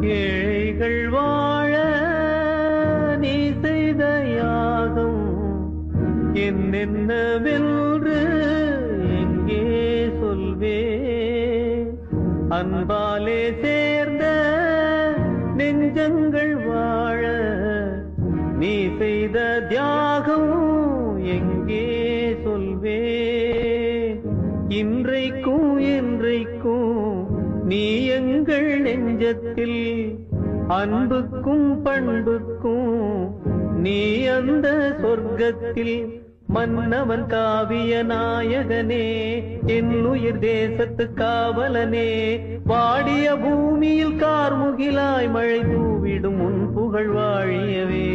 ஏழைகள் வாழ நீ செய்த யாகம் என்னென்னவென்று எங்கே சொல்வே? அன்பாலே சேர்ந்த நெஞ்சங்கள் வாழ நீ செய்த தியாகம் எங்கே சொல்வே? இன்றைக்கும் என்றைக்கும் நீ எங்கள் நெஞ்சத்தில் அன்புக்கும் பண்புக்கும் நீ அந்த சொர்க்கத்தில் மன்னவன் காவிய நாயகனே என் உயிர் தேசத்து காவலனே வாடிய பூமியில் கார்முகிலாய் மழை தூவிடும் உன் புகழ் வாழியவே.